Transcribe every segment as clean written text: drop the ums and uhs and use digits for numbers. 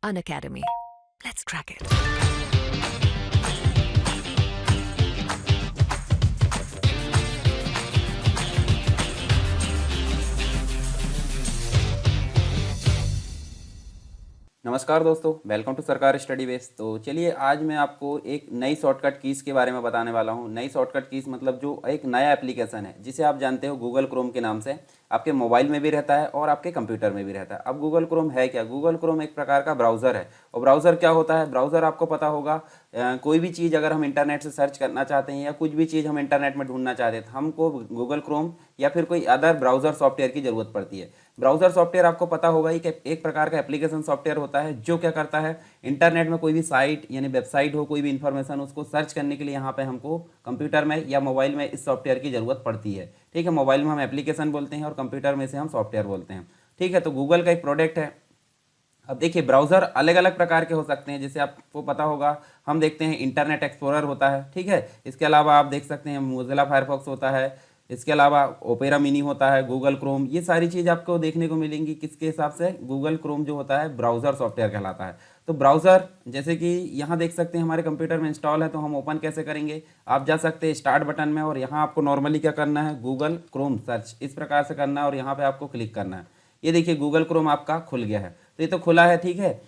Unacademy. Let's crack it. नमस्कार दोस्तों, welcome to सरकार स्टडी बेस। तो चलिए आज मैं आपको एक नई शॉर्टकट कीज़ के बारे में बताने वाला हूँ। नई शॉर्टकट कीज़ मतलब जो एक नया एप्लीकेशन है जिसे आप जानते हो गूगल क्रोम के नाम से, आपके मोबाइल में भी रहता है और आपके कंप्यूटर में भी रहता है। अब गूगल क्रोम है क्या? गूगल क्रोम एक प्रकार का ब्राउज़र है। और ब्राउज़र क्या होता है? ब्राउज़र आपको पता होगा, कोई भी चीज़ अगर हम इंटरनेट से सर्च करना चाहते हैं या कुछ भी चीज़ हम इंटरनेट में ढूंढना चाहते हैं तो हमको गूगल क्रोम या फिर कोई अदर ब्राउज़र सॉफ्टवेयर की ज़रूरत पड़ती है। ब्राउज़र सॉफ्टवेयर आपको पता होगा ही कि एक प्रकार का एप्लीकेशन सॉफ्टवेयर होता है जो क्या करता है, इंटरनेट में कोई भी साइट यानी वेबसाइट हो, कोई भी इंफॉर्मेशन उसको सर्च करने के लिए यहाँ पे हमको कंप्यूटर में या मोबाइल में इस सॉफ्टवेयर की ज़रूरत पड़ती है। ठीक है, मोबाइल में हम एप्लीकेशन बोलते हैं और कंप्यूटर में से हम सॉफ्टवेयर बोलते हैं। ठीक है, तो गूगल का एक प्रोडक्ट है। अब देखिए, ब्राउज़र अलग अलग प्रकार के हो सकते हैं। जैसे आपको पता होगा, हम देखते हैं इंटरनेट एक्सप्लोरर होता है। ठीक है, इसके अलावा आप देख सकते हैं मोज़िला फायरफॉक्स होता है, इसके अलावा ओपेरा मिनी होता है, गूगल क्रोम, ये सारी चीज़ आपको देखने को मिलेंगी। किसके हिसाब से? गूगल क्रोम जो होता है ब्राउज़र सॉफ्टवेयर कहलाता है। तो ब्राउज़र जैसे कि यहाँ देख सकते हैं हमारे कंप्यूटर में इंस्टॉल है, तो हम ओपन कैसे करेंगे? आप जा सकते हैं स्टार्ट बटन में और यहाँ आपको नॉर्मली क्या करना है, गूगल क्रोम सर्च इस प्रकार से करना है और यहाँ पर आपको क्लिक करना है। ये देखिए गूगल क्रोम आपका खुल गया है। तो ये तो खुला है, ठीक है।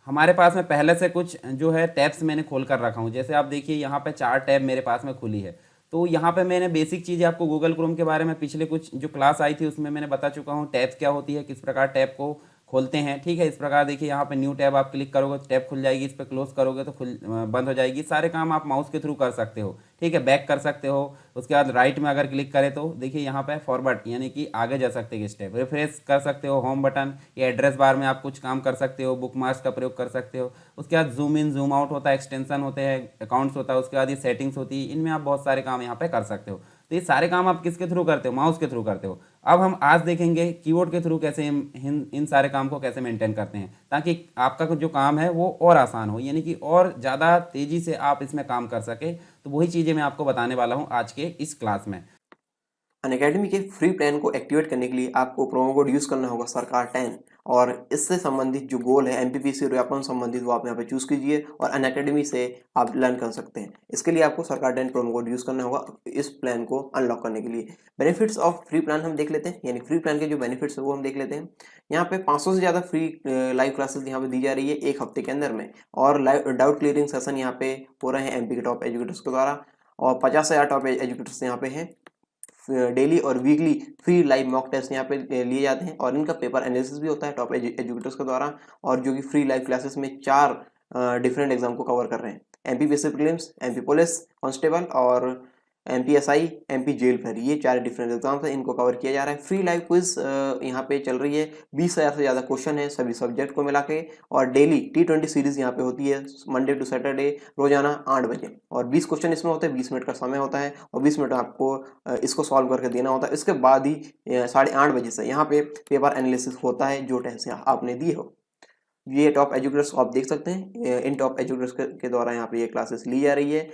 हमारे पास में पहले से कुछ जो है टैब्स मैंने खोल कर रखा हूँ। जैसे आप देखिए यहाँ पे 4 टैब मेरे पास में खुली है। तो यहाँ पे मैंने बेसिक चीज़ें आपको गूगल क्रोम के बारे में पिछले कुछ जो क्लास आई थी उसमें मैंने बता चुका हूँ। टैब्स क्या होती है, किस प्रकार टैब को खोलते हैं। ठीक है, इस प्रकार देखिए यहाँ पे न्यू टैब आप क्लिक करोगे तो टैब खुल जाएगी, इस पर क्लोज करोगे तो बंद हो जाएगी। सारे काम आप माउस के थ्रू कर सकते हो। ठीक है, बैक कर सकते हो। उसके बाद राइट में अगर क्लिक करें तो देखिए यहाँ पे फॉरवर्ड यानी कि आगे जा सकते हैं स्टेप, रिफ्रेश कर सकते हो, होम बटन या एड्रेस बार में आप कुछ काम कर सकते हो, बुक मार्क्स का प्रयोग कर सकते हो। उसके बाद जूम इन जूम आउट होता है, एक्सटेंशन होते हैं, अकाउंट्स होता है, उसके बाद ये सेटिंग्स होती है। इनमें आप बहुत सारे काम यहाँ पे कर सकते हो। तो ये सारे काम आप किसके थ्रू करते हो? माउस के थ्रू करते हो। अब हम आज देखेंगे कीबोर्ड के थ्रू कैसे हम इन सारे काम को कैसे मेंटेन करते हैं, ताकि आपका जो काम है वो और आसान हो, यानी कि और ज़्यादा तेज़ी से आप इसमें काम कर सके। तो वही चीज़ें मैं आपको बताने वाला हूँ आज के इस क्लास में। अनअकैडमी के फ्री प्लान को एक्टिवेट करने के लिए आपको प्रोमो कोड यूज़ करना होगा सरकार 10 और इससे संबंधित जो गोल है एमपीपीसी व्यापम संबंधित वो आप यहाँ पे चूज़ कीजिए और अनअकैडमी से आप लर्न कर सकते हैं। इसके लिए आपको सरकार 10 प्रोमो कोड यूज़ करना होगा इस प्लान को अनलॉक करने के लिए। बेनिफिट्स ऑफ फ्री प्लान हम देख लेते हैं, यानी फ्री प्लान के जो बेनिफिट्स है वो हम देख लेते हैं। यहाँ पे 500 से ज़्यादा फ्री लाइव क्लासेस यहाँ पे दी जा रही है एक हफ्ते के अंदर में, और लाइव डाउट क्लियरिंग सेशन यहाँ पे हो रहे हैं एमपी के टॉप एजुकेटर्स के द्वारा, और 50 से ज़्यादा टॉप एजुकेटर्स यहाँ पे हैं। डेली और weekly free live mock test यहाँ पे लिए जाते हैं और इनका पेपर एनालिसिस भी होता है टॉप एजुकेटर्स के द्वारा, और जो कि फ्री लाइव क्लासेस में 4 डिफरेंट एग्जाम को कवर कर रहे हैं। MPPSC prelims, MP police constable और एमपीएसआई, एमपी जेल फेयर, ये 4 डिफरेंट एग्जाम्स हैं, इनको कवर किया जा रहा है। फ्री लाइव क्विज यहाँ पे चल रही है, 20,000 से ज़्यादा क्वेश्चन है सभी सब्जेक्ट को मिला के, और डेली T20 सीरीज यहाँ पे होती है मंडे टू सैटरडे रोजाना 8 बजे, और 20 क्वेश्चन इसमें होते हैं, 20 मिनट का समय होता है और 20 मिनट आपको इसको सॉल्व करके देना होता है। इसके बाद ही 8:30 बजे से यहाँ पे पेपर एनालिसिस होता है जो टेस्ट आपने दिए हो। ये टॉप एजुकेटर्स को आप देख सकते हैं, इन टॉप एजुकेटर्स के द्वारा यहाँ पे ये क्लासेस ली जा रही है।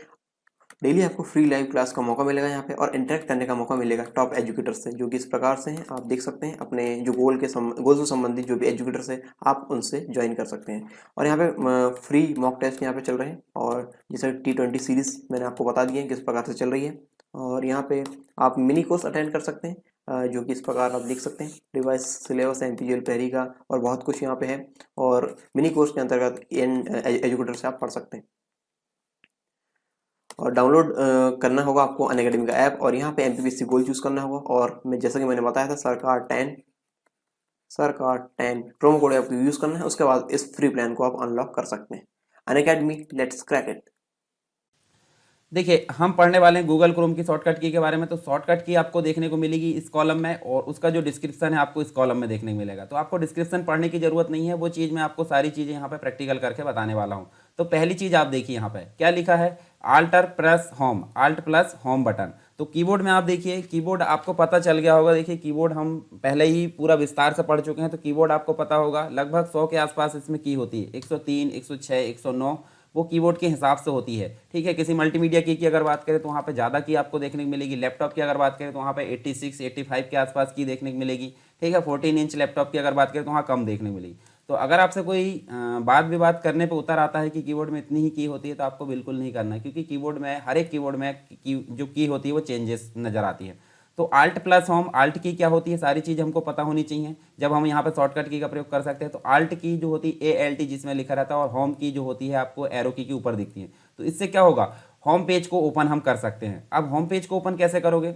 डेली आपको फ्री लाइव क्लास का मौका मिलेगा यहाँ पे, और इंटरेक्ट करने का मौका मिलेगा टॉप एजुकेटर्स से, जो कि इस प्रकार से हैं आप देख सकते हैं। अपने जो गोल से संबंधित जो भी एजुकेटर्स है आप उनसे ज्वाइन कर सकते हैं। और यहाँ पे फ्री मॉक टेस्ट यहाँ पे चल रहे हैं, और जैसे T20 सीरीज मैंने आपको बता दिया है किस प्रकार से चल रही है। और यहाँ पे आप मिनी कोर्स अटेंड कर सकते हैं, जो कि इस प्रकार आप देख सकते हैं। रिवाइज सिलेबस है एमपीजीएल पहरी का और बहुत कुछ यहाँ पे है, और मिनी कोर्स के अंतर्गत इन एजुकेटर से आप पढ़ सकते हैं। और डाउनलोड करना होगा आपको अनअकैडमी का ऐप, और यहाँ पे एमपीपीएससी गोल चूज करना होगा, और मैं जैसा कि मैंने बताया था सरकार 10 प्रोमो कोड आपको यूज करना है। उसके बाद इस फ्री प्लान को आप अनलॉक कर सकते हैं। Unacademy, let's crack it. देखिए, हम पढ़ने वाले हैं गूगल क्रोम की शॉर्टकट की के बारे में। तो शॉर्टकट की आपको देखने को मिलेगी इस कॉलम में, और उसका जो डिस्क्रिप्शन है आपको इस कॉलम में देखने को मिलेगा। तो आपको डिस्क्रिप्शन पढ़ने की जरूरत नहीं है, वो चीज़ मैं आपको सारी चीज़ें यहाँ पे प्रैक्टिकल करके बताने वाला हूँ। तो पहली चीज़ आप देखिए यहाँ पे क्या लिखा है, आल्ट प्लस होम बटन। तो कीबोर्ड में आप देखिए, कीबोर्ड आपको पता चल गया होगा। देखिए कीबोर्ड हम पहले ही पूरा विस्तार से पढ़ चुके हैं, तो कीबोर्ड आपको पता होगा लगभग 100 के आसपास इसमें की होती है, 103, 106, 109 वो कीबोर्ड के हिसाब से होती है। ठीक है, किसी मल्टीमीडिया की अगर बात करें तो वहाँ पे ज़्यादा की आपको देखने को मिलेगी। लैपटॉप की अगर बात करें तो वहाँ पे 86, 85 के आसपास की देखने को मिलेगी। ठीक है, 14 इंच लैपटॉप की अगर बात करें तो वहाँ कम देखने को मिलेगी। तो अगर आपसे कोई बात विवाद करने पे उतर आता है कि कीबोर्ड में इतनी ही की होती है, तो आपको बिल्कुल नहीं करना है, क्योंकि कीबोर्ड में हर एक कीबोर्ड में जो की होती है वो चेंजेस नज़र आती है। तो आल्ट प्लस होम, आल्ट की क्या होती है, सारी चीज़ हमको पता होनी चाहिए जब हम यहाँ पे शॉर्टकट की का प्रयोग कर सकते हैं। तो आल्ट की जो होती है ALT जिसमें लिखा रहता है, और होम की जो होती है आपको एरो की के ऊपर दिखती है। तो इससे क्या होगा, होम पेज को ओपन हम कर सकते हैं। अब होम पेज को ओपन कैसे करोगे,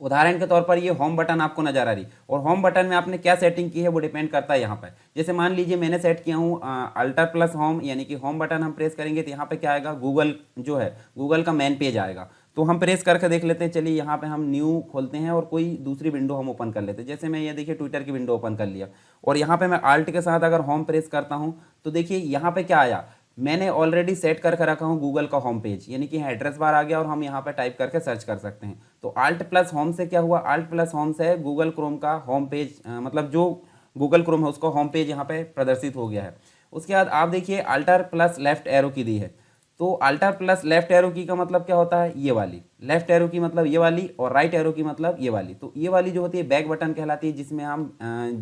उदाहरण के तौर पर ये होम बटन आपको नजर आ रही, और होम बटन में आपने क्या सेटिंग की है वो डिपेंड करता है यहाँ पर। जैसे मान लीजिए मैंने सेट किया हूँ अल्टर प्लस होम, यानी कि होम बटन हम प्रेस करेंगे तो यहाँ पे क्या आएगा, गूगल जो है गूगल का मेन पेज आएगा। तो हम प्रेस करके देख लेते हैं, चलिए यहाँ पे हम न्यू खोलते हैं और कोई दूसरी विंडो हम ओपन कर लेते हैं। जैसे मैं ये देखिए ट्विटर की विंडो ओपन कर लिया, और यहाँ पे मैं आल्ट के साथ अगर होम प्रेस करता हूँ तो देखिए यहाँ पे क्या आया, मैंने ऑलरेडी सेट करके रखा हूँ गूगल का होम पेज, यानी कि एड्रेस बार आ गया और हम यहाँ पे टाइप करके सर्च कर सकते हैं। तो आल्ट प्लस होम से क्या हुआ, आल्ट प्लस होम से गूगल क्रोम का होम पेज मतलब जो गूगल क्रोम है उसका होम पेज यहाँ पे प्रदर्शित हो गया है। उसके बाद आप देखिए अल्टर प्लस लेफ्ट एरो की दी है। तो अल्टर प्लस लेफ्ट एरो की का मतलब क्या होता है, ये वाली लेफ्ट एरो की मतलब ये वाली, और राइट एरो की मतलब ये वाली। तो ये वाली जो होती है बैक बटन कहलाती है, जिसमें हम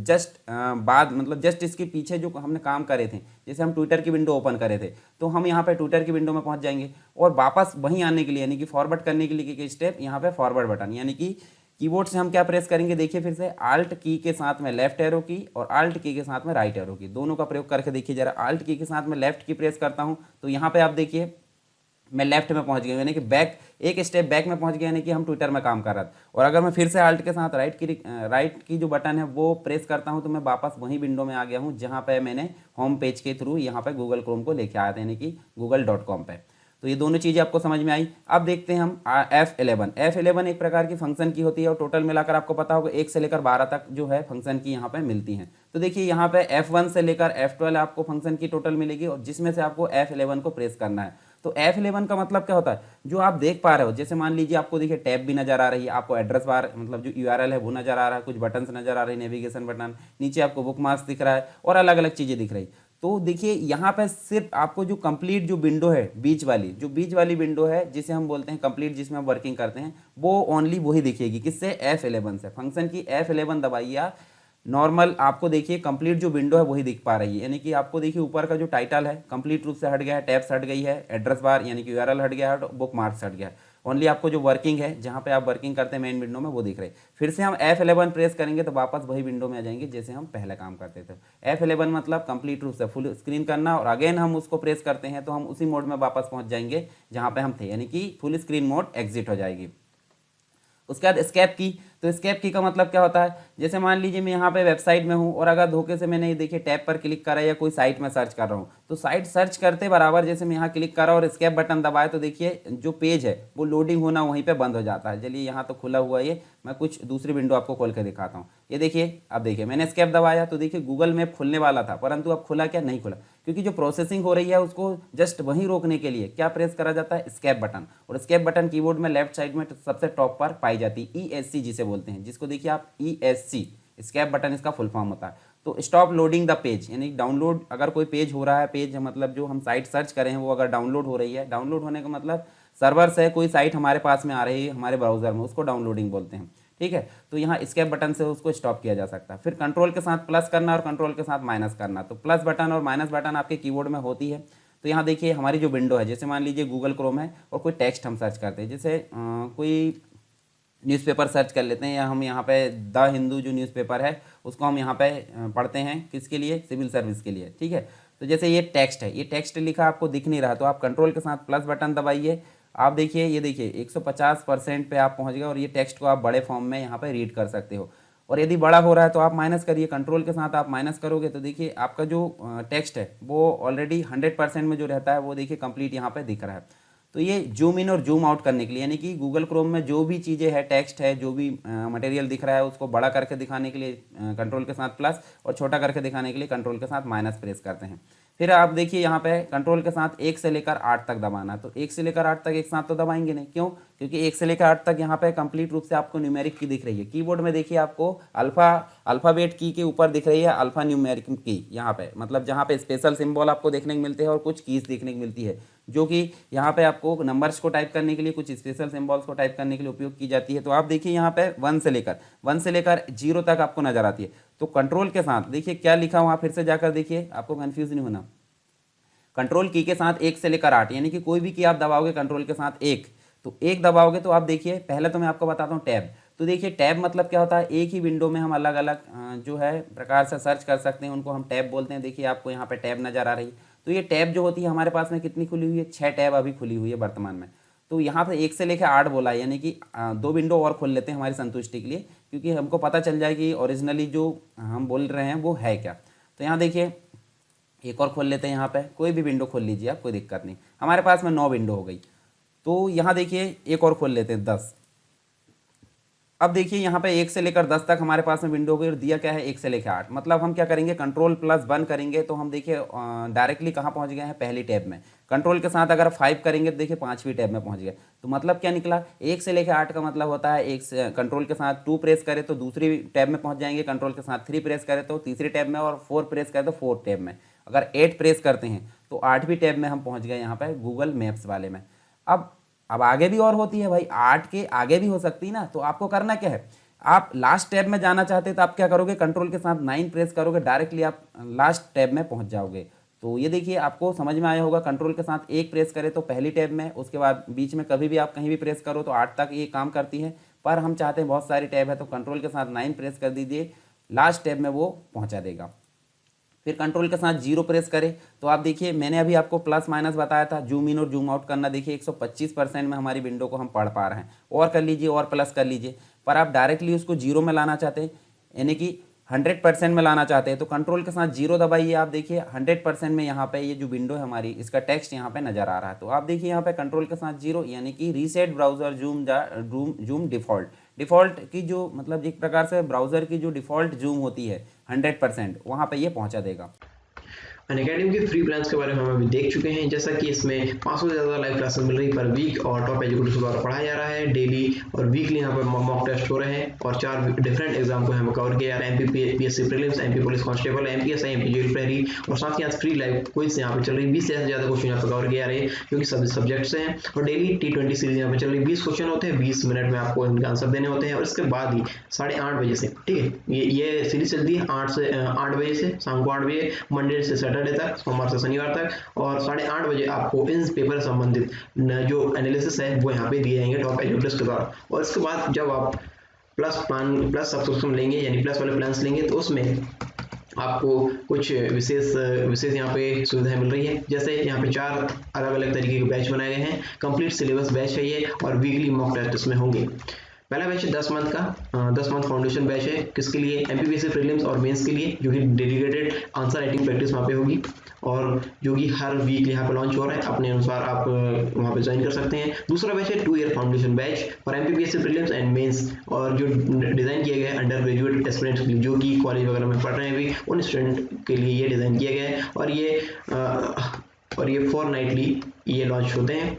जस्ट बाद मतलब जस्ट इसके पीछे जो हमने काम करे थे, जैसे हम ट्विटर की विंडो ओपन करे थे तो हम यहाँ पे ट्विटर की विंडो में पहुँच जाएंगे, और वापस वहीं आने के लिए यानी कि फॉरवर्ड करने के लिए स्टेप यहाँ पे फॉरवर्ड बटन, यानी कि कीबोर्ड से हम क्या प्रेस करेंगे, देखिए फिर से आल्ट की के साथ में लेफ्ट एरो की और आल्ट की के साथ में राइट एरो की, दोनों का प्रयोग करके देखिए जरा। आल्ट की के साथ में लेफ्ट की प्रेस करता हूँ तो यहाँ पे आप देखिए मैं लेफ्ट में पहुंच गया, यानी कि बैक एक स्टेप बैक में पहुंच गया, यानी कि हम ट्विटर में काम कर रहा था। और अगर मैं फिर से आल्ट के साथ राइट की जो बटन है वो प्रेस करता हूं तो मैं वापस वही विंडो में आ गया हूं जहां पे मैंने होम पेज के थ्रू यहां पे गूगल क्रोम को लेके आया था, यानी कि google.com पे। तो ये दोनों चीज़ें आपको समझ में आई। अब देखते हैं हम F11 एक प्रकार की फंक्शन की होती है, और टोटल मिलाकर आपको पता होगा 1 से लेकर 12 तक जो है फंक्शन की यहाँ पे मिलती हैं। तो देखिए यहाँ पे F1 से लेकर F12 आपको फंक्शन की टोटल मिलेगी, और जिसमें से आपको F11 को प्रेस करना है। तो F11 का मतलब क्या होता है, जो आप देख पा रहे हो, जैसे मान लीजिए आपको देखिए टैब भी नजर आ रही है, आपको एड्रेस बार मतलब जो URL है वो नजर आ रहा है, कुछ बटन्स नजर आ रही है, नेविगेशन बटन, नीचे आपको बुक मार्क्स दिख रहा है, और अलग अलग चीज़ें दिख रही। तो देखिए यहाँ पे सिर्फ आपको जो कंप्लीट जो विंडो है बीच वाली विंडो है जिसे हम बोलते हैं कंप्लीट, जिसमें हम वर्किंग करते हैं, वो ओनली वही दिखेगी। किससे, F11 से। फंक्शन की F11 दबाइए, नॉर्मल आपको देखिए कंप्लीट जो विंडो है वही दिख पा रही है, यानी कि आपको देखिए ऊपर का जो टाइटल है कंप्लीट रूप से हट गया है, टैब्स हट गई है, एड्रेस बार यानी कि URL हट गया है, बुक मार्क्स हट गया है। ओनली आपको जो वर्किंग है जहाँ पे आप वर्किंग करते हैं मेन विंडो में वो दिख रही है। फिर से हम F11 प्रेस करेंगे तो वापस वही विंडो में आ जाएंगे जैसे हम पहले काम करते थे। F11 मतलब कंप्लीट रूप से फुल स्क्रीन करना, और अगेन हम उसको प्रेस करते हैं तो हम उसी मोड में वापस पहुँच जाएंगे जहाँ पे हम थे, यानी कि फुल स्क्रीन मोड एग्जिट हो जाएगी। उसके बाद एस्केप की, तो एस्केप की का मतलब क्या होता है, जैसे मान लीजिए मैं यहाँ पे वेबसाइट में हूँ और अगर धोखे से मैंने ये देखिए टैब पर क्लिक करा या कोई साइट में सर्च कर रहा हूँ, तो साइट सर्च करते बराबर जैसे मैं यहाँ क्लिक करा और एस्केप बटन दबाए तो देखिए जो पेज है वो लोडिंग होना वहीं पे बंद हो जाता है। चलिए यहाँ तो खुला हुआ है, मैं कुछ दूसरी विंडो आपको खोल के दिखाता हूँ। ये देखिए, अब देखिए मैंने एस्केप दबाया तो देखिए गूगल मैप खुलने वाला था, परंतु अब खुला क्या, नहीं खुला, क्योंकि जो प्रोसेसिंग हो रही है उसको जस्ट वहीं रोकने के लिए क्या प्रेस करा जाता है, एस्केप बटन। और एस्केप बटन कीबोर्ड में लेफ्ट साइड में सबसे टॉप पर पाई जाती है, ESC जिसे बोलते हैं, जिसको देखिए आप ESC, एस्केप बटन इसका फुल फॉर्म होता है। तो स्टॉप लोडिंग द पेज, यानी डाउनलोड अगर कोई पेज हो रहा है, पेज मतलब जो हम साइट सर्च करें हैं वो अगर डाउनलोड हो रही है, डाउनलोड होने का मतलब सर्वर से कोई साइट हमारे पास में आ रही है हमारे ब्राउजर में, उसको डाउनलोडिंग बोलते हैं। ठीक है, तो यहाँ एस्केप बटन से उसको स्टॉप किया जा सकता है। फिर कंट्रोल के साथ प्लस करना और कंट्रोल के साथ माइनस करना, तो प्लस बटन और माइनस बटन आपके कीबोर्ड में होती है। तो यहाँ देखिए हमारी जो विंडो है, जैसे मान लीजिए गूगल क्रोम है और कोई टेक्स्ट हम सर्च करते हैं, जैसे कोई न्यूज़पेपर सर्च कर लेते हैं, या हम यहाँ पे द हिंदू जो न्यूज़पेपर है उसको हम यहाँ पे पढ़ते हैं, किसके लिए, सिविल सर्विस के लिए। ठीक है, तो जैसे ये टेक्स्ट है, ये टेक्स्ट लिखा आपको दिख नहीं रहा, तो आप कंट्रोल के साथ प्लस बटन दबाइए, आप देखिए ये देखिए 150% पे आप पहुँच गए, और ये टेक्स्ट को आप बड़े फॉर्म में यहाँ पे रीड कर सकते हो। और यदि बड़ा हो रहा है तो आप माइनस करिए, कंट्रोल के साथ आप माइनस करोगे तो देखिए आपका जो टेक्स्ट है वो ऑलरेडी 100% में जो रहता है वो देखिए कंप्लीट यहाँ पे दिख रहा है। तो ये जूम इन और जूम आउट करने के लिए, यानी कि गूगल क्रोम में जो भी चीज़ें है, टेक्स्ट है, जो भी मटेरियल दिख रहा है उसको बड़ा करके दिखाने के लिए कंट्रोल के साथ प्लस, और छोटा करके दिखाने के लिए कंट्रोल के साथ माइनस प्रेस करते हैं। फिर आप देखिए यहाँ पे कंट्रोल के साथ 1 से लेकर 8 तक दबाना, तो 1 से लेकर 8 तक एक साथ तो दबाएंगे नहीं, क्यों, क्योंकि 1 से लेकर 8 तक यहाँ पे कंप्लीट रूप से आपको न्यूमेरिक की दिख रही है। कीबोर्ड में देखिए आपको अल्फ़ाबेट की के ऊपर दिख रही है अल्फ़ा न्यूमेरिक की, यहाँ पे मतलब जहाँ पे स्पेशल सिंबल आपको देखने को मिलते हैं और कुछ कीज देखने को मिलती है, जो कि यहाँ पे आपको नंबर्स को टाइप करने के लिए, कुछ स्पेशल सिंबल्स को टाइप करने के लिए उपयोग की जाती है। तो आप देखिए यहाँ पे 1 से लेकर 0 तक आपको नजर आती है। तो कंट्रोल के साथ देखिए क्या लिखा वहाँ, फिर से जाकर देखिए, आपको कन्फ्यूज नहीं होना। कंट्रोल की के साथ 1 से लेकर 8, यानी कि कोई भी की आप दबाओगे कंट्रोल के साथ 1, तो 1 दबाओगे तो आप देखिए, पहले तो मैं आपको बताता हूँ टैब। तो देखिए टैब मतलब क्या होता है, एक ही विंडो में हम अलग अलग जो है प्रकार से सर्च कर सकते हैं, उनको हम टैब बोलते हैं। देखिए आपको यहाँ पे टैब नजर आ रही है। तो ये टैब जो होती है हमारे पास में कितनी खुली हुई है, 6 टैब अभी खुली हुई है वर्तमान में। तो यहाँ पे 1 से लेकर 8 बोला है, यानी कि 2 विंडो और खोल लेते हैं हमारी संतुष्टि के लिए, क्योंकि हमको पता चल जाए कि ओरिजिनली जो हम बोल रहे हैं वो है क्या। तो यहाँ देखिए एक और खोल लेते हैं, यहाँ पे कोई भी विंडो खोल लीजिए आप, कोई दिक्कत नहीं। हमारे पास में 9 विंडो हो गई। तो यहाँ देखिए एक और खोल लेते हैं 10। अब देखिए यहाँ पे 1 से लेकर 10 तक हमारे पास में विंडो हो गई, और दिया क्या है 1 से लेकर 8। मतलब हम क्या करेंगे, कंट्रोल+1 करेंगे तो हम देखिए डायरेक्टली कहाँ पहुँच गए हैं, पहली टैब में। कंट्रोल के साथ अगर 5 करेंगे तो देखिए 5वीं टैब में पहुँच गए। तो मतलब क्या निकला, 1 से लेकर 8 का मतलब होता है, एक से कंट्रोल के साथ 2 प्रेस करें तो दूसरी टैब में पहुँच जाएंगे, कंट्रोल के साथ 3 प्रेस करें तो तीसरी टैब में, और 4 प्रेस करें तो 4th टैब में। अगर 8 प्रेस करते हैं तो 8वीं टैब में हम पहुँच गए यहाँ पर गूगल मैप्स वाले में। अब आगे भी और होती है भाई, 8 के आगे भी हो सकती है ना। तो आपको करना क्या है, आप लास्ट टैब में जाना चाहते हैं तो आप क्या करोगे, कंट्रोल के साथ 9 प्रेस करोगे, डायरेक्टली आप लास्ट टैब में पहुंच जाओगे। तो ये देखिए आपको समझ में आया होगा, कंट्रोल के साथ 1 प्रेस करें तो पहली टैब में, उसके बाद बीच में कभी भी आप कहीं भी प्रेस करो तो 8 तक ये काम करती है। पर हम चाहते हैं बहुत सारी टैब है, तो कंट्रोल के साथ 9 प्रेस कर दीजिए, लास्ट टैब में वो पहुँचा देगा। फिर कंट्रोल के साथ 0 प्रेस करें तो आप देखिए, मैंने अभी आपको प्लस माइनस बताया था, जूम इन और जूम आउट करना। देखिए 125% में हमारी विंडो को हम पढ़ पा रहे हैं, और कर लीजिए और प्लस कर लीजिए। पर आप डायरेक्टली उसको 0 में लाना चाहते हैं, यानी कि 100% में लाना चाहते हैं, तो कंट्रोल के साथ 0 दबाइए। आप देखिए 100% में यहाँ पे ये जो विंडो है हमारी, इसका टेक्स्ट यहाँ पे नजर आ रहा है। तो आप देखिए यहाँ पे कंट्रोल के साथ 0, यानी कि रीसेट ब्राउजर जूम डिफ़ॉल्ट की जो, मतलब एक प्रकार से ब्राउज़र की जो डिफ़ॉल्ट जूम होती है 100%, वहाँ पे ये पहुँचा देगा। अनअकैडमी के फ्री प्लान्स के बारे में हम अभी देख चुके हैं, जैसा कि इसमें 500 से ज़्यादा लाइव क्लासेस मिल रही पर वीक, और टॉप एजुकेटर्स द्वारा पढ़ाया जा रहा है डेली और वीकली। यहाँ पर मॉक टेस्ट हो रहे हैं, और 4 डिफरेंट एग्जाम को यहाँ कवर किया जा रहा है, MPPSC prelims, MP police constable, MPSI, MP jail प्रहरी, और साथ ही आज फ्री लाइव क्विज यहाँ पे चल रही है। 20 से ज़्यादा क्वेश्चन यहाँ पर कवर किए जा रहे हैं, क्योंकि सभी सब्जेक्ट से हैं, और डेली T20 सीरीज यहाँ पे चल रही है। 20 क्वेश्चन होते हैं, 20 मिनट में आपको इनके आंसर देने होते हैं, और इसके बाद ही 8:30 बजे से, ठीक है, ये सीरीज चलती है 8 बजे से, शाम को 8 बजे, मंडे से सैटरडे तक, सोमवार से शनिवार तक, और 8:30 बजे आपको इन पेपर संबंधित जो एनालिसिस है वो यहाँ पे दिए जाएंगे टॉप एजुकेटर्स के द्वारा। और इसके बाद जब आप प्लस सब्सक्रिप्शन लेंगे, यानी प्लस वाले प्लान्स लेंगे, तो उसमें आपको कुछ विशेष यहाँ पे सुविधाएं मिल रही है। जैसे यहाँ पे 4 अलग अलग तरीके के बैच बनाए गए हैं। कंप्लीट सिलेबस बैच है ये, और वीकली मॉक टेस्ट इसमें होंगे। पहला बैच है 10 मंथ का, 10 मंथ फाउंडेशन बैच है। किसके लिए, MPPSC प्रीलिम्स और मेंस के लिए, जो कि डेडिकेटेड आंसर राइटिंग प्रैक्टिस वहाँ पे होगी, और जो कि हर वीक यहाँ पे लॉन्च हो रहा है। अपने अनुसार आप वहाँ पे ज्वाइन कर सकते हैं। दूसरा बैच है 2 year foundation batch for MPPSC prelims and mains, और जो डिज़ाइन किया गया है अंडर ग्रेजुएट एस्पिरेंट्स के लिए, जो कि कॉलेज वगैरह में पढ़ रहे हैं अभी, उन स्टूडेंट के लिए ये डिज़ाइन किया गया है। और ये फोर्टनाइटली ये लॉन्च होते हैं।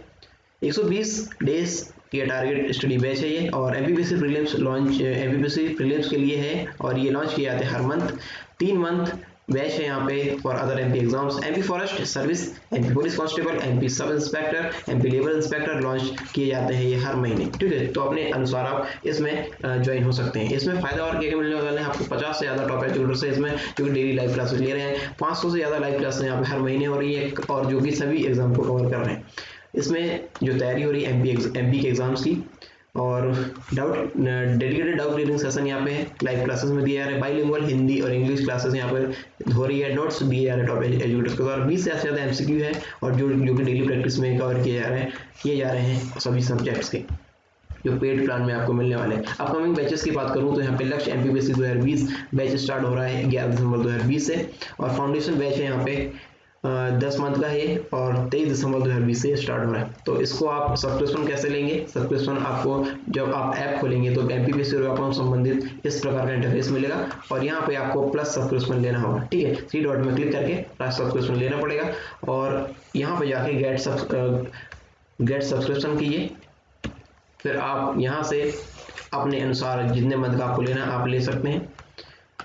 120 डेज ये टारगेट स्टडी बैच है ये, और MPPSC प्रीलिम्स के लिए है, और ये लॉन्च किए जाते हैं हर मंथ। 3 मंथ बैच है यहाँ पे for other MP exams, MP forest service, MP police constable, MP sub inspector, MP labour inspector launch किए जाते हैं ये हर महीने, ठीक है। तो अपने अनुसार आप इसमें ज्वाइन हो सकते हैं। इसमें फायदा और क्या मिलने वाला है आपको, 50 से ज़्यादा टॉप एजुकेटर्स है इसमें, जो कि डेली लाइव क्लासेस ले रहे हैं। 500 से ज़्यादा लाइव क्लासेस यहाँ पे हर महीने हो रही है, और जो कि सभी एग्जाम को कवर कर रहे हैं। इसमें जो तैयारी हो रही है MP के एग्जाम्स की, और डेडिकेटेड डाउट क्लियरिंग सेशन यहाँ पे लाइव क्लासेस में दिए जा रहे हैं। बाइलिंगुअल हिंदी और इंग्लिश क्लासेस यहाँ पर हो रही है। नोट्स दिए जा रहे हैं टॉप एजुकेटर्स के द्वारा। 20 से ज़्यादा MCQ है, और जो कि डेली प्रैक्टिस में कवर किए जा रहे हैं सभी सब्जेक्ट्स के, जो पेड प्लान में आपको मिलने वाले हैं। अपकमिंग बैचेस की बात करूँ तो यहाँ पे लक्ष्य MPPSC 2020 बैच स्टार्ट हो रहा है 11 दिसंबर 2020 से, और फाउंडेशन बैच है यहाँ पे 10 मंथ का है, और 23 दिसंबर 2020 से स्टार्ट हो रहा है। तो इसको आप सब्सक्रिप्शन कैसे लेंगे, सब्सक्रिप्शन आपको जब आप ऐप खोलेंगे तो MPPSC व्यापम संबंधित इस प्रकार का इंटरफेस मिलेगा, और यहाँ पे आपको प्लस सब्सक्रिप्शन लेना होगा, ठीक है। 3 डॉट में क्लिक करके प्लस सब्सक्रिप्शन लेना पड़ेगा, और यहाँ पे जाके गेट सब्सक्रिप्शन कीजिए। फिर आप यहाँ से अपने अनुसार जितने मंथ का आपको लेना आप ले सकते हैं।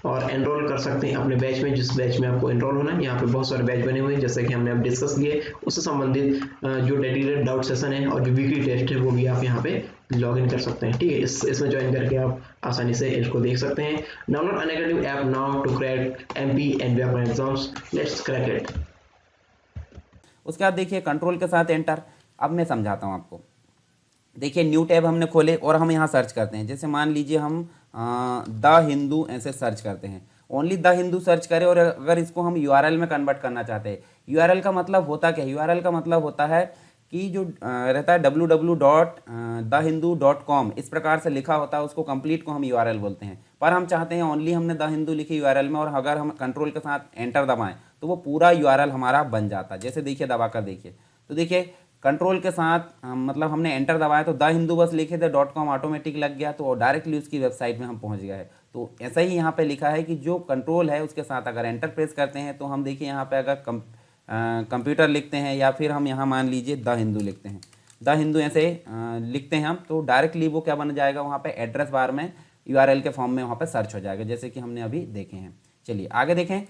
और एनरोल कर सकते हैं अपने बैच में, जिस बैच में आपको एनरोल होना है। यहाँ पे बहुत सारे बैच बने हुए हैं, जैसे कि हमने अब डिस्कस किए, उससे संबंधित जो डेडिकेटेड डाउट सेशन है और जो वीकली टेस्ट है वो भी आप यहाँ पे लॉग इन कर सकते हैं। ठीक है, इसमें ज्वाइन करके आप आसानी से इसको देख सकते हैं। Download Unacademy app now to crack MP and Vyapam exams, let's crack it. उसके बाद देखिए कंट्रोल के साथ एंटर। अब मैं समझाता हूँ आपको। देखिए न्यू टैब हमने खोले और हम यहाँ सर्च करते हैं। जैसे मान लीजिए हम द हिंदू ऐसे सर्च करते हैं, ओनली द हिंदू सर्च करें, और अगर इसको हम यूआरएल में कन्वर्ट करना चाहते हैं, यूआरएल का मतलब होता क्या है? यूआरएल का मतलब होता है कि जो रहता है www.dahindu.com, इस प्रकार से लिखा होता है, उसको कंप्लीट को हम यूआरएल बोलते हैं। पर हम चाहते हैं ओनली हमने द हिंदू लिखी यूआरएल में, और अगर हम कंट्रोल के साथ एंटर दबाएं तो वो पूरा यूआरएल हमारा बन जाता है। जैसे देखिए दबा कर देखिए, तो देखिए कंट्रोल के साथ मतलब हमने एंटर दबाया तो द हिंदू बस लिखे थे, .com ऑटोमेटिक लग गया, तो डायरेक्टली उसकी वेबसाइट में हम पहुंच गए। तो ऐसा ही यहाँ पे लिखा है कि जो कंट्रोल है उसके साथ अगर एंटर प्रेस करते हैं तो हम देखिए यहाँ पे अगर कंप्यूटर लिखते हैं या फिर हम यहाँ मान लीजिए द हिंदू लिखते हैं, द हिंदू ऐसे लिखते हैं हम, तो डायरेक्टली वो क्या बन जाएगा, वहाँ पे एड्रेस बार में यूआरएल के फॉर्म में वहाँ पे सर्च हो जाएगा, जैसे कि हमने अभी देखे हैं। चलिए आगे देखें।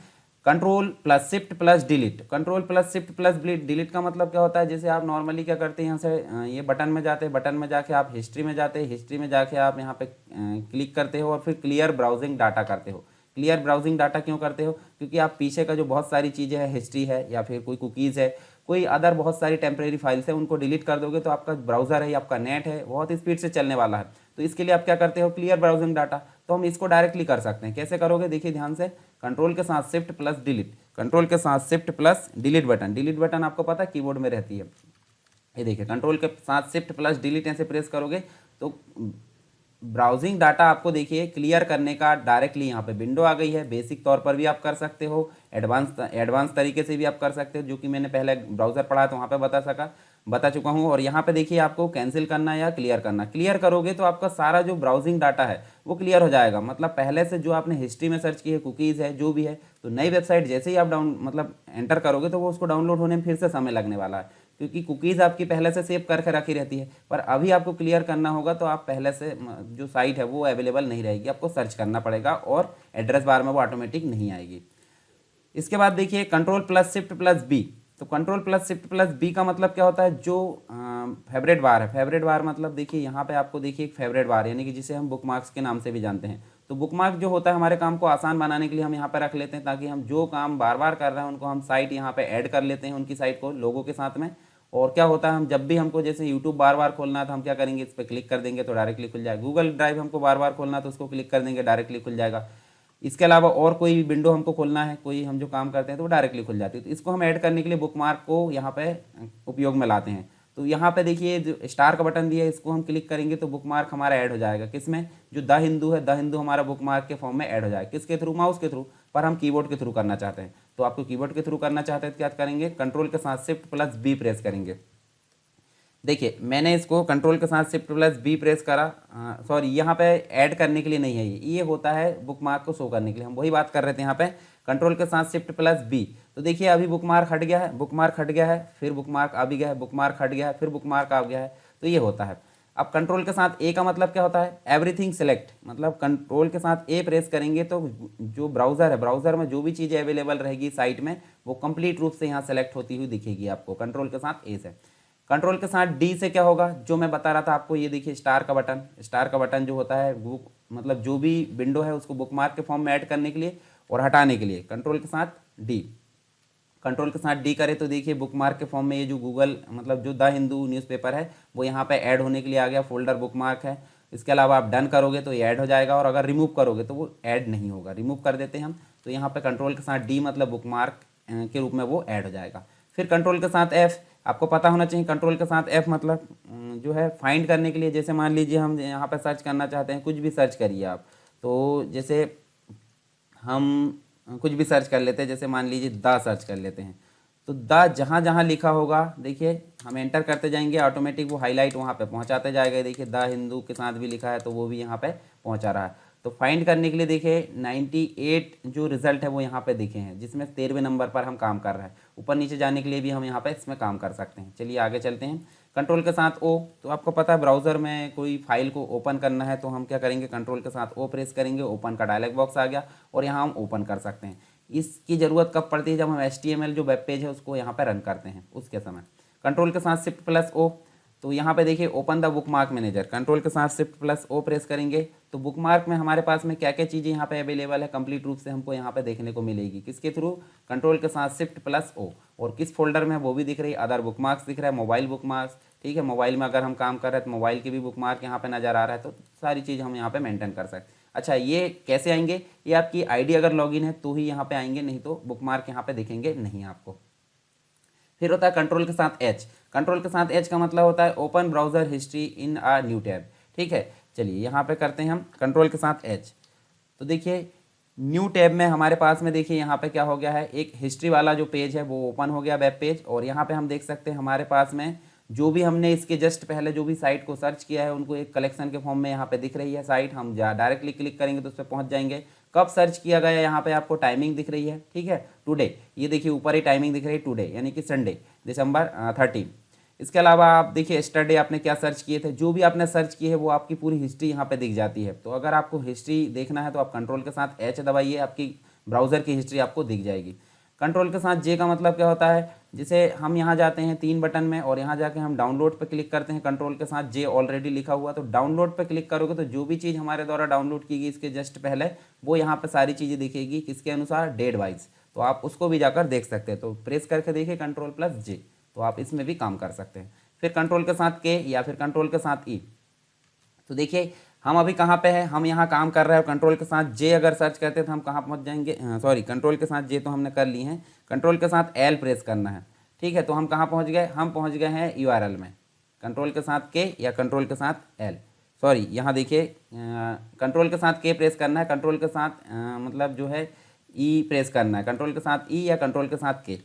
Control plus shift plus delete. Control plus shift plus delete का मतलब क्या होता है? जैसे आप नॉर्मली क्या करते हैं, यहाँ से ये बटन में जाते हैं, बटन में जाके आप हिस्ट्री में जाते हैं, हिस्ट्री में जाके आप यहाँ पे क्लिक करते हो और फिर क्लियर ब्राउजिंग डाटा करते हो। क्लियर ब्राउजिंग डाटा क्यों करते हो? क्योंकि आप पीछे का जो बहुत सारी चीज़ें हैं, हिस्ट्री है या फिर कोई कुकीज़ है, कोई अदर बहुत सारी टेम्परेरी फाइल्स है, उनको डिलीट कर दोगे तो आपका ब्राउज़र है या आपका नेट है बहुत स्पीड से चलने वाला है। तो इसके लिए आप क्या करते हो? Clear browsing data. तो हम इसको डायरेक्टली कर सकते हैं। कैसे करोगे? देखिए ध्यान से, कंट्रोल के साथ शिफ्ट प्लस डिलीट, कंट्रोल के साथ shift plus delete button. Delete button आपको पता है कीबोर्ड में रहती है। ये देखिए कंट्रोल के साथ शिफ्ट प्लस डिलीट ऐसे प्रेस करोगे तो ब्राउजिंग डाटा आपको देखिए क्लियर करने का डायरेक्टली यहाँ पे विंडो आ गई है। बेसिक तौर पर भी आप कर सकते हो, एडवांस तरीके से भी आप कर सकते हो, जो कि मैंने पहले ब्राउज़र पढ़ा तो वहाँ पे बता चुका हूँ। और यहाँ पे देखिए आपको कैंसिल करना या क्लियर करना। क्लियर करोगे तो आपका सारा जो ब्राउजिंग डाटा है वो क्लियर हो जाएगा। मतलब पहले से जो आपने हिस्ट्री में सर्च की है, कुकीज़ है, जो भी है, तो नई वेबसाइट जैसे ही आप एंटर करोगे तो वो उसको डाउनलोड होने में फिर से समय लगने वाला है, क्योंकि कुकीज़ आपकी पहले से सेव करके रखी रहती है। पर अभी आपको क्लियर करना होगा तो आप पहले से जो साइट है वो अवेलेबल नहीं रहेगी, आपको सर्च करना पड़ेगा और एड्रेस बार में वो ऑटोमेटिक नहीं आएगी। इसके बाद देखिए control plus shift plus B. तो control plus shift plus B का मतलब क्या होता है? जो फेवरेट बार है, फेवरेट बार मतलब देखिए यहाँ पे आपको देखिए एक फेवरेट बार, यानी कि जिसे हम बुकमार्क्स के नाम से भी जानते हैं। तो बुकमार्क जो होता है हमारे काम को आसान बनाने के लिए हम यहाँ पे रख लेते हैं, ताकि हम जो काम बार बार कर रहे हैं उनको हम साइट यहाँ पे ऐड कर लेते हैं, उनकी साइट को लोगों के साथ में। और क्या होता है, हम जब भी हमको जैसे यूट्यूब बार बार खोलना है तो हम क्या करेंगे, इस पर क्लिक कर देंगे तो डायरेक्टली खुल जाएगा। गूगल ड्राइव हमको बार बार खोलना है तो उसको क्लिक कर देंगे, डायरेक्टली खुल जाएगा। इसके अलावा और कोई विंडो हमको खोलना है, कोई हम जो काम करते हैं तो वो डायरेक्टली खुल जाती है। तो इसको हम ऐड करने के लिए बुकमार्क को यहाँ पे उपयोग में लाते हैं। तो यहाँ पे देखिए जो स्टार का बटन दिया है, इसको हम क्लिक करेंगे तो बुकमार्क हमारा ऐड हो जाएगा। किसमें? जो द हिंदू है, द हिंदू हमारा बुकमार्क के फॉर्म में ऐड हो जाएगा। किसके थ्रू? माउस के थ्रू। पर हम कीबोर्ड के थ्रू करना चाहते हैं, तो आपको कीबोर्ड के थ्रू करना चाहते हैं तो क्या करेंगे, कंट्रोल के साथ शिफ्ट प्लस बी प्रेस करेंगे। देखिए मैंने इसको कंट्रोल के साथ शिफ्ट प्लस बी प्रेस करा, सॉरी यहाँ पे ऐड करने के लिए नहीं है, ये होता है बुकमार्क को शो करने के लिए। हम वही बात कर रहे थे यहाँ पे, कंट्रोल के साथ शिफ्ट प्लस बी। तो देखिए अभी बुकमार्क हट गया है, बुकमार्क हट गया है, फिर बुकमार्क आ भी गया है, बुकमार्क हट गया है, फिर बुकमार्क आ गया है। तो ये होता है। अब कंट्रोल के साथ ए का मतलब क्या होता है? Everything select. मतलब कंट्रोल के साथ ए प्रेस करेंगे तो जो ब्राउज़र है, ब्राउज़र में जो भी चीज़ें अवेलेबल रहेगी साइट में, वो कंप्लीट रूप से यहाँ सेलेक्ट होती हुई दिखेगी आपको कंट्रोल के साथ ए से। कंट्रोल के साथ डी से क्या होगा, जो मैं बता रहा था आपको, ये देखिए स्टार का बटन। स्टार का बटन जो होता है वो मतलब जो भी विंडो है उसको बुकमार्क के फॉर्म में ऐड करने के लिए और हटाने के लिए कंट्रोल के साथ डी। कंट्रोल के साथ डी करे तो देखिए बुकमार्क के फॉर्म में ये जो गूगल मतलब जो द हिंदू न्यूज़पेपर है वो यहाँ पे ऐड होने के लिए आ गया, फोल्डर बुकमार्क है। इसके अलावा आप डन करोगे तो ये ऐड हो जाएगा, और अगर रिमूव करोगे तो वो ऐड नहीं होगा। रिमूव कर देते हैं हम, तो यहाँ पे कंट्रोल के साथ डी मतलब बुकमार्क के रूप में वो ऐड हो जाएगा। फिर कंट्रोल के साथ एफ, आपको पता होना चाहिए कंट्रोल के साथ एफ मतलब जो है फाइंड करने के लिए। जैसे मान लीजिए हम यहाँ पे सर्च करना चाहते हैं, कुछ भी सर्च करिए आप, तो जैसे हम कुछ भी सर्च कर लेते हैं, जैसे मान लीजिए द सर्च कर लेते हैं, तो द जहाँ जहाँ लिखा होगा देखिए हम एंटर करते जाएंगे, ऑटोमेटिक वो हाईलाइट वहाँ पे पहुँचाते जाएगा। देखिए द हिंदू के साथ भी लिखा है तो वो भी यहाँ पे पहुँचा रहा है। तो फाइंड करने के लिए देखिए 98 जो रिजल्ट है वो यहाँ पे दिखे हैं, जिसमें 13वें नंबर पर हम काम कर रहे हैं। ऊपर नीचे जाने के लिए भी हम यहाँ पे इसमें काम कर सकते हैं। चलिए आगे चलते हैं। कंट्रोल के साथ ओ, तो आपको पता है ब्राउज़र में कोई फाइल को ओपन करना है तो हम क्या करेंगे, कंट्रोल के साथ ओ प्रेस करेंगे, ओपन का डायलॉग बॉक्स आ गया और यहाँ हम ओपन कर सकते हैं। इसकी ज़रूरत कब पड़ती है, जब हम HTML जो वेब पेज है उसको यहाँ पर रन करते हैं उसके समय। कंट्रोल के साथ शिफ्ट प्लस ओ, तो यहाँ पे देखिए open the bookmark manager, control के साथ शिफ्ट प्लस ओ प्रेस करेंगे तो बुकमार्क में हमारे पास में क्या क्या चीज़ें यहाँ पे अवेलेबल है कंप्लीट रूप से हमको यहाँ पे देखने को मिलेगी। किसके थ्रू, कंट्रोल के साथ शिफ्ट प्लस ओ, और किस फोल्डर में है वो भी दिख रही है, अदर बुकमार्क्स दिख रहा है, मोबाइल बुकमार्क्स, ठीक है। मोबाइल में अगर हम काम कर रहे हैं तो मोबाइल के भी बुकमार्क यहाँ पे नज़र आ रहा है, तो सारी चीज़ हम यहाँ पे मेंटेन कर सकते हैं। अच्छा, ये कैसे आएंगे, ये आपकी आईडी अगर लॉगिन है तो ही यहाँ पे आएंगे, नहीं तो बुकमार्क यहाँ पे दिखेंगे नहीं आपको। फिर होता है कंट्रोल के साथ एच, कंट्रोल के साथ एच का मतलब होता है open browser history in a new tab, ठीक है। चलिए यहाँ पे करते हैं हम कंट्रोल के साथ एच, तो देखिए न्यू टैब में हमारे पास में देखिए यहाँ पे क्या हो गया है, एक हिस्ट्री वाला जो पेज है वो ओपन हो गया वेब पेज, और यहाँ पे हम देख सकते हैं हमारे पास में जो भी हमने इसके जस्ट पहले जो भी साइट को सर्च किया है उनको एक कलेक्शन के फॉर्म में यहाँ पे दिख रही है साइट, हम डायरेक्टली क्लिक करेंगे तो उस पर पहुँच जाएंगे। कब सर्च किया गया यहाँ पे आपको टाइमिंग दिख रही है, ठीक है, टुडे, ये देखिए ऊपर ही टाइमिंग दिख रही है टुडे यानी कि संडे दिसंबर 13। इसके अलावा आप देखिए यस्टरडे आपने क्या सर्च किए थे, जो भी आपने सर्च किए है वो आपकी पूरी हिस्ट्री यहाँ पे दिख जाती है। तो अगर आपको हिस्ट्री देखना है तो आप कंट्रोल के साथ एच दबाइए, आपकी ब्राउज़र की हिस्ट्री आपको दिख जाएगी। कंट्रोल के साथ जे का मतलब क्या होता है, जिसे हम यहाँ जाते हैं 3 बटन में और यहाँ जाके हम डाउनलोड पर क्लिक करते हैं, कंट्रोल के साथ जे ऑलरेडी लिखा हुआ, तो डाउनलोड पर क्लिक करोगे तो जो भी चीज़ हमारे द्वारा डाउनलोड की गई इसके जस्ट पहले वो यहाँ पे सारी चीज़ें दिखेगी, किसके अनुसार, डेट वाइज, तो आप उसको भी जाकर देख सकते हैं। तो प्रेस करके देखिए कंट्रोल प्लस जे, तो आप इसमें भी काम कर सकते हैं। फिर कंट्रोल के साथ के या फिर कंट्रोल के साथ ई, तो देखिए हम अभी कहाँ पे हैं, हम यहाँ काम कर रहे हैं। कंट्रोल के साथ जे अगर सर्च करते हैं तो हम कहाँ पहुँच जाएंगे, सॉरी कंट्रोल के साथ जे तो हमने कर ली हैं, कंट्रोल के साथ एल प्रेस करना है, ठीक है। तो हम कहाँ पहुँच गए, हम पहुँच गए हैं यूआरएल में, कंट्रोल के साथ के या कंट्रोल के साथ एल, सॉरी यहाँ देखिए कंट्रोल के साथ के प्रेस करना है, कंट्रोल के साथ मतलब जो है ई प्रेस करना है, कंट्रोल के साथ ई या कंट्रोल के साथ के,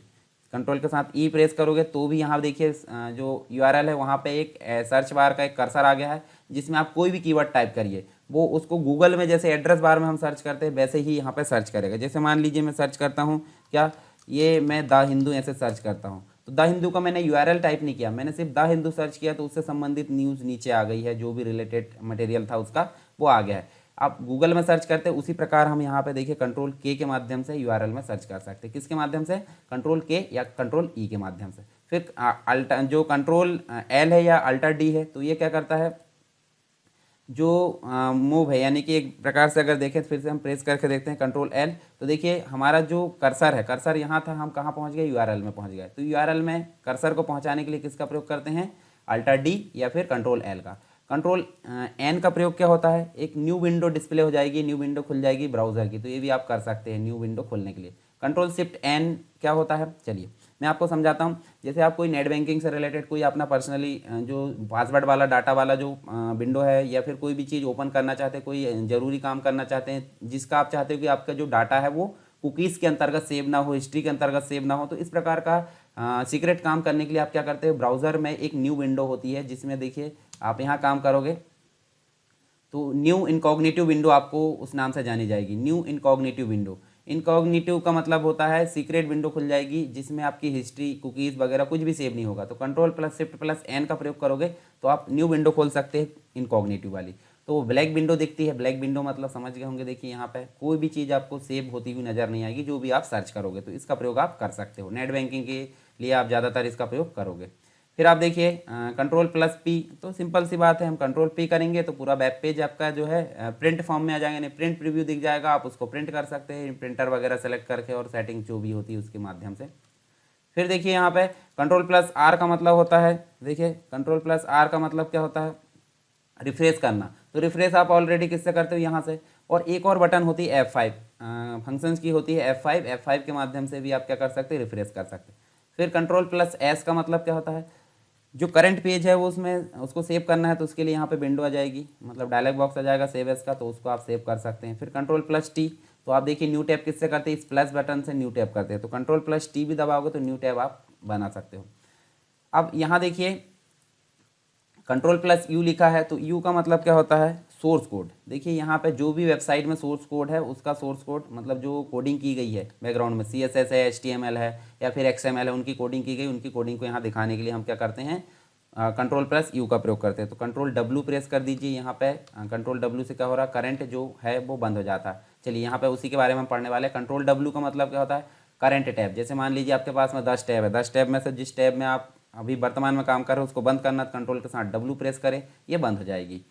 कंट्रोल के साथ ई प्रेस करोगे तो भी यहाँ देखिए जो यूआरएल है वहाँ पे एक सर्च बार का एक कर्सर आ गया है जिसमें आप कोई भी कीवर्ड टाइप करिए, वो उसको गूगल में जैसे एड्रेस बार में हम सर्च करते हैं वैसे ही यहाँ पे सर्च करेगा। जैसे मान लीजिए मैं सर्च करता हूँ क्या, ये मैं द हिंदू ऐसे सर्च करता हूँ, तो द हिंदू का मैंने यूआरएल टाइप नहीं किया, मैंने सिर्फ द हिंदू सर्च किया तो उससे संबंधित न्यूज़ नीचे आ गई है, जो भी रिलेटेड मटेरियल था उसका वो आ गया है। आप गूगल में सर्च करते हैं उसी प्रकार हम यहाँ पे देखिए कंट्रोल के माध्यम से यूआरएल में सर्च कर सकते हैं। किसके माध्यम से, कंट्रोल के या कंट्रोल ई के माध्यम से। फिर अल्टा जो कंट्रोल एल है या अल्टर डी है, तो ये क्या करता है, जो मूव है यानी कि एक प्रकार से अगर देखें फिर से हम प्रेस करके देखते हैं कंट्रोल एल, तो देखिए हमारा जो कर्सर है, कर्सर यहाँ था, हम कहाँ पहुँच गए, यूआरएल में पहुँच गए। तो यूआरएल में कर्सर को पहुँचाने के लिए किसका प्रयोग करते हैं, अल्टर डी या फिर कंट्रोल एल का। कंट्रोल एन का प्रयोग क्या होता है, एक न्यू विंडो डिस्प्ले हो जाएगी, न्यू विंडो खुल जाएगी ब्राउज़र की, तो ये भी आप कर सकते हैं न्यू विंडो खोलने के लिए। कंट्रोल शिफ्ट एन क्या होता है, चलिए मैं आपको समझाता हूँ। जैसे आप कोई नेट बैंकिंग से रिलेटेड कोई अपना पर्सनली जो पासवर्ड वाला डाटा वाला जो विंडो है या फिर कोई भी चीज़ ओपन करना चाहते हैं, कोई ज़रूरी काम करना चाहते हैं जिसका आप चाहते हो कि आपका जो डाटा है वो कुकीज़ के अंतर्गत सेव ना हो, हिस्ट्री के अंतर्गत सेव ना हो, तो इस प्रकार का सीक्रेट काम करने के लिए आप क्या करते हैं, ब्राउज़र में एक न्यू विंडो होती है जिसमें देखिए आप यहाँ काम करोगे तो न्यू इनकॉग्निटिव विंडो आपको उस नाम से जानी जाएगी, न्यू इनकॉग्निटिव विंडो। इनकॉग्निटिव का मतलब होता है सीक्रेट विंडो खुल जाएगी जिसमें आपकी हिस्ट्री, कुकीज़ वगैरह कुछ भी सेव नहीं होगा। तो control plus shift plus N का प्रयोग करोगे तो आप न्यू विंडो खोल सकते हैं इनकॉग्निटिव वाली। तो ब्लैक विंडो दिखती है, ब्लैक विंडो मतलब समझ गए होंगे, देखिए यहाँ पे कोई भी चीज़ आपको सेव होती हुई नज़र नहीं आएगी जो भी आप सर्च करोगे, तो इसका प्रयोग आप कर सकते हो। नेट बैंकिंग के लिए आप ज़्यादातर इसका प्रयोग करोगे। फिर आप देखिए कंट्रोल प्लस पी, तो सिंपल सी बात है, हम कंट्रोल पी करेंगे तो पूरा वेब पेज आपका जो है प्रिंट फॉर्म में आ जाएगा, यानी प्रिंट प्रीव्यू दिख जाएगा, आप उसको प्रिंट कर सकते हैं प्रिंटर वगैरह सेलेक्ट करके और सेटिंग जो भी होती है उसके माध्यम से। फिर देखिए यहाँ पे कंट्रोल प्लस आर का मतलब होता है, देखिए कंट्रोल प्लस आर का मतलब क्या होता है, रिफ्रेश करना। तो रिफ्रेश आप ऑलरेडी किससे करते हो, यहाँ से। और एक और बटन होती है F5 फंक्शंस की होती है F5 के माध्यम से भी आप क्या कर सकते हैं, रिफ्रेश कर सकते हैं। फिर कंट्रोल प्लस एस का मतलब क्या होता है, जो करंट पेज है वो उसमें उसको सेव करना है तो उसके लिए यहाँ पे विंडो आ जाएगी, मतलब डायलॉग बॉक्स आ जाएगा सेव एस का, तो उसको आप सेव कर सकते हैं। फिर कंट्रोल प्लस टी, तो आप देखिए न्यू टैब किससे करते हैं, इस प्लस बटन से न्यू टैब करते हैं, तो कंट्रोल प्लस टी भी दबाओगे तो न्यू टैब आप बना सकते हो। अब यहाँ देखिए कंट्रोल प्लस यू लिखा है, तो यू का मतलब क्या होता है, सोर्स कोड। देखिए यहाँ पे जो भी वेबसाइट में सोर्स कोड है उसका सोर्स कोड मतलब जो कोडिंग की गई है बैकग्राउंड में, CSS है, HTML है या फिर XML है, उनकी कोडिंग की गई, उनकी कोडिंग को यहाँ दिखाने के लिए हम क्या करते हैं, कंट्रोल प्लस यू का प्रयोग करते हैं। तो कंट्रोल डब्ल्यू प्रेस कर दीजिए यहाँ पे। कंट्रोल डब्ल्यू से क्या हो रहा है, करंट जो है वो बंद हो जाता है। चलिए यहाँ पे उसी के बारे में हम पढ़ने वाले हैं। कंट्रोल डब्ल्यू का मतलब क्या होता है, करंट टैब। जैसे मान लीजिए आपके पास में 10 टैब है, 10 टैब में से जिस टैब में आप अभी वर्तमान में काम कर रहे हो उसको बंद करना, तो कंट्रोल के साथ डब्ल्यू प्रेस करें, ये बंद हो जाएगी।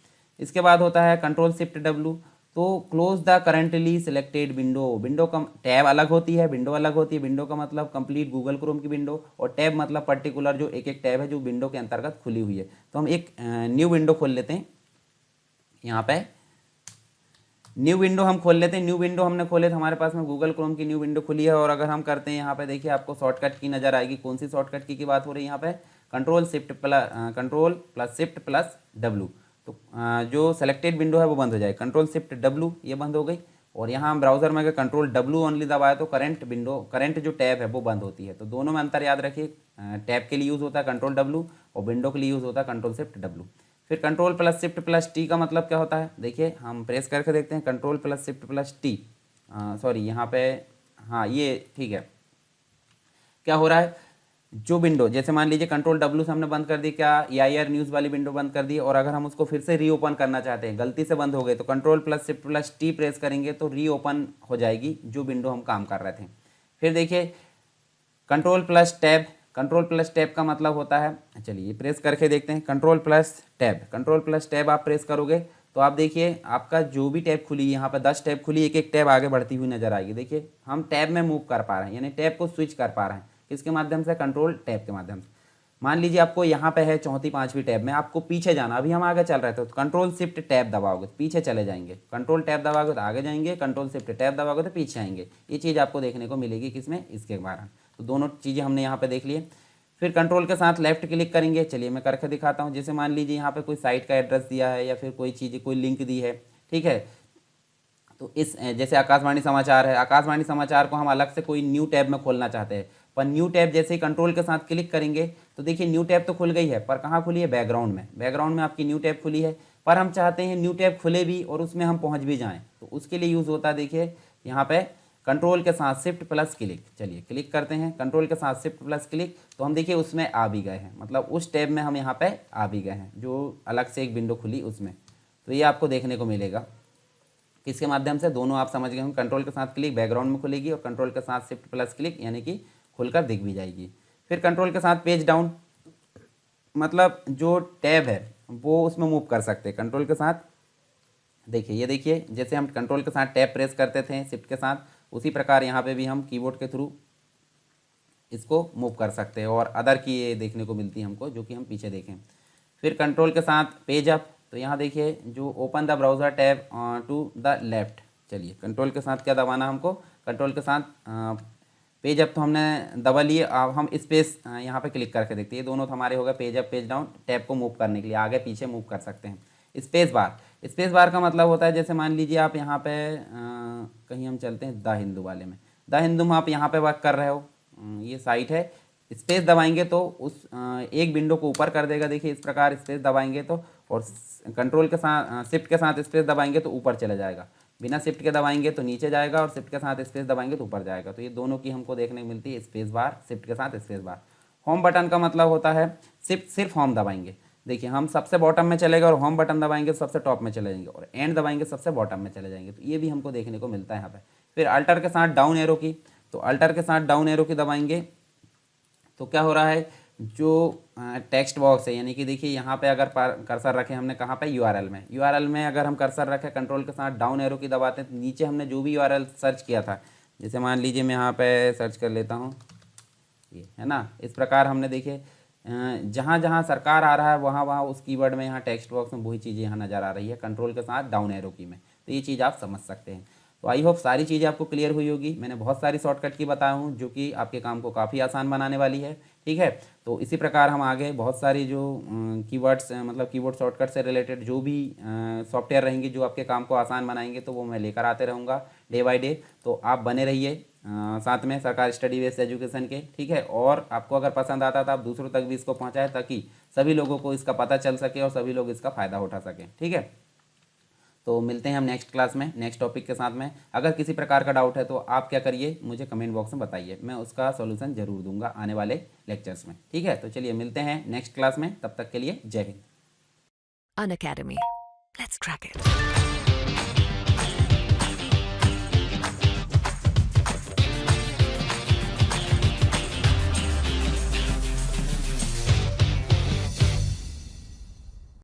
इसके बाद होता है कंट्रोल शिफ्ट डब्ल्यू। तो close the currently selected window. Window का टैब अलग होती है, विंडो अलग होती है। विंडो का मतलब कंप्लीट गूगल क्रोम की विंडो, और टैब मतलब पर्टिकुलर जो एक एक टैब है जो विंडो के अंतर्गत खुली हुई है। तो हम एक न्यू विंडो खोल लेते हैं। यहाँ पे न्यू विंडो हम खोल लेते हैं। न्यू विंडो हमने खोले तो हमारे पास में गूगल क्रोम की न्यू विंडो खुली है। और अगर हम करते हैं यहाँ पे, देखिए आपको शॉर्टकट की नज़र आएगी। कौन सी शॉर्टकट की बात हो रही है यहाँ पे, control plus shift plus W. तो जो सेलेक्टेड विंडो है वो बंद हो जाए, कंट्रोल शिफ्ट डब्ल्यू ये बंद हो गई। और यहाँ हम ब्राउजर में अगर कंट्रोल डब्ल्यू ओनली दबाए तो करंट जो टैब है वो बंद होती है। तो दोनों में अंतर याद रखिए, टैब के लिए यूज़ होता है कंट्रोल डब्ल्यू और विंडो के लिए यूज़ होता है कंट्रोल शिफ्ट डब्ल्यू। फिर control plus shift plus T का मतलब क्या होता है, देखिए हम प्रेस करके देखते हैं। Control plus shift plus T, sorry यहाँ पे, हाँ ये ठीक है। क्या हो रहा है, जो विंडो जैसे मान लीजिए कंट्रोल डब्ल्यू से हमने बंद कर दी, क्या EIR न्यूज़ वाली विंडो बंद कर दी, और अगर हम उसको फिर से रीओपन करना चाहते हैं, गलती से बंद हो गए, तो control plus shift plus T press करेंगे तो रीओपन हो जाएगी जो विंडो हम काम कर रहे थे। फिर देखिए control plus tab. Control plus tab का मतलब होता है, चलिए प्रेस करके देखते हैं। Control plus tab, control plus tab आप प्रेस करोगे तो आप देखिए आपका जो भी टैब खुली, यहाँ पर 10 टैब खुली, एक एक टैब आगे बढ़ती हुई नजर आएगी। देखिए हम टैब में मूव कर पा रहे हैं, यानी टैब को स्विच कर पा रहे हैं। किसके माध्यम से, कंट्रोल टैब के माध्यम से। मान लीजिए आपको यहाँ पे है चौथी पांचवी टैब में, आपको पीछे जाना, अभी हम आगे चल रहे थे, तो कंट्रोल शिफ्ट टैब दबाओगे तो पीछे चले जाएंगे, कंट्रोल टैब दबाओगे तो आगे जाएंगे, कंट्रोल शिफ्ट टैब दबाओगे तो पीछे आएंगे। ये चीज़ आपको देखने को मिलेगी किसमें, इसके बारे। तो दोनों चीज़ें हमने यहाँ पे देख लिए। फिर कंट्रोल के साथ लेफ्ट क्लिक करेंगे। चलिए मैं करके दिखाता हूँ। जैसे मान लीजिए यहाँ पे कोई साइट का एड्रेस दिया है या फिर कोई चीज़, कोई लिंक दी है, ठीक है। तो इस जैसे आकाशवाणी समाचार है, आकाशवाणी समाचार को हम अलग से कोई न्यू टैब में खोलना चाहते हैं, पर न्यू टैब जैसे ही कंट्रोल के साथ क्लिक करेंगे तो देखिए न्यू टैब तो खुल गई है, पर कहाँ खुली है, बैकग्राउंड में। बैकग्राउंड में आपकी न्यू टैब खुली है, पर हम चाहते हैं न्यू टैब खुले भी और उसमें हम पहुँच भी जाएँ। तो उसके लिए यूज़ होता है, देखिए यहाँ पे कंट्रोल के साथ शिफ्ट प्लस क्लिक। चलिए क्लिक करते हैं, कंट्रोल के साथ शिफ्ट प्लस क्लिक, तो हम देखिए उसमें आ भी गए हैं, मतलब उस टैब में हम यहाँ पे आ भी गए हैं जो अलग से एक विंडो खुली उसमें। तो ये आपको देखने को मिलेगा किसके माध्यम से, दोनों आप समझ गए होंगे। कंट्रोल के साथ क्लिक बैकग्राउंड में खुलेगी और कंट्रोल के साथ शिफ्ट प्लस क्लिक यानी कि खुलकर दिख भी जाएगी। फिर कंट्रोल के साथ पेज डाउन, मतलब जो टैब है वो उसमें मूव कर सकते हैं कंट्रोल के साथ। देखिए ये देखिए, जैसे हम कंट्रोल के साथ टैब प्रेस करते थे शिफ्ट के साथ, उसी प्रकार यहाँ पे भी हम कीबोर्ड के थ्रू इसको मूव कर सकते हैं। और अदर की ये देखने को मिलती है हमको, जो कि हम पीछे देखें। फिर कंट्रोल के साथ पेज अप, तो यहाँ देखिए जो open the browser tab to the left. चलिए कंट्रोल के साथ क्या दबाना हमको, कंट्रोल के साथ पेज अप तो हमने दबा लिए। अब हम स्पेस यहाँ पे क्लिक करके देखते हैं, ये दोनों तो हमारे हो गए page up page down. Tab को मूव करने के लिए आगे पीछे मूव कर सकते हैं। स्पेस बार, स्पेस बार का मतलब होता है, जैसे मान लीजिए आप यहाँ पे कहीं हम चलते हैं द हिंदू वाले में, द हिंदू में आप यहाँ पे वर्क कर रहे हो, ये साइट है। स्पेस दबाएंगे तो उस एक विंडो को ऊपर कर देगा, देखिए इस प्रकार स्पेस दबाएंगे तो, और कंट्रोल के साथ शिफ्ट के साथ स्पेस दबाएंगे तो ऊपर चला जाएगा, बिना शिफ्ट के दबाएंगे तो नीचे जाएगा, और शिफ्ट के साथ स्पेस दबाएंगे तो ऊपर जाएगा। तो ये दोनों की हमको देखने को मिलती है, स्पेस बार शिफ्ट के साथ स्पेस बार। होम बटन का मतलब होता है शिफ्ट सिर्फ होम दबाएंगे, देखिए हम सबसे बॉटम में चलेगा, और होम बटन दबाएंगे तो सबसे टॉप में चले जाएंगे, और एंड दबाएंगे सबसे बॉटम में चले जाएंगे। तो ये भी हमको देखने को मिलता है यहाँ पे। फिर अल्टर के साथ डाउन एरो की, तो अल्टर के साथ डाउन एरो की दबाएंगे तो क्या हो रहा है, जो टेक्स्ट बॉक्स है, यानी कि देखिए यहाँ पे अगर कर्सर रखे हमने कहाँ पे, यूआरएल में अगर हम कर्सर रखें कंट्रोल के साथ डाउन एरो की दबाते हैं तो नीचे हमने जो भी यूआरएल सर्च किया था, जैसे मान लीजिए मैं यहाँ पे सर्च कर लेता हूँ, ये है ना, इस प्रकार हमने देखिए जहाँ जहाँ सरकार आ रहा है वहाँ वहाँ उस कीवर्ड में यहाँ टेक्स्ट बॉक्स में वही चीज़ें यहाँ नज़र आ रही है कंट्रोल के साथ डाउन एरो की में। तो ये चीज़ आप समझ सकते हैं। तो आई होप सारी चीज़ें आपको क्लियर हुई होगी। मैंने बहुत सारी शॉर्टकट की बताया हूँ जो कि आपके काम को काफ़ी आसान बनाने वाली है, ठीक है। तो इसी प्रकार हम आगे बहुत सारी जो कीवर्ड्स मतलब कीबोर्ड शॉर्टकट से रिलेटेड जो भी सॉफ्टवेयर रहेंगी जो आपके काम को आसान बनाएंगे, तो वो मैं लेकर आते रहूँगा डे बाय डे। तो आप बने रहिए साथ में सरकार स्टडी बेस्ड एजुकेशन के, ठीक है। और आपको अगर पसंद आता तो आप दूसरों तक भी इसको पहुँचाएँ ताकि सभी लोगों को इसका पता चल सके और सभी लोग इसका फ़ायदा उठा सकें, ठीक है। तो मिलते हैं हम नेक्स्ट क्लास में नेक्स्ट टॉपिक के साथ में। अगर किसी प्रकार का डाउट है तो आप क्या करिए, मुझे कमेंट बॉक्स में बताइए, मैं उसका सॉल्यूशन ज़रूर दूंगा आने वाले लेक्चर्स में। ठीक है, तो चलिए मिलते हैं नेक्स्ट क्लास में, तब तक के लिए जय Hind. Unacademy. Let's crack it.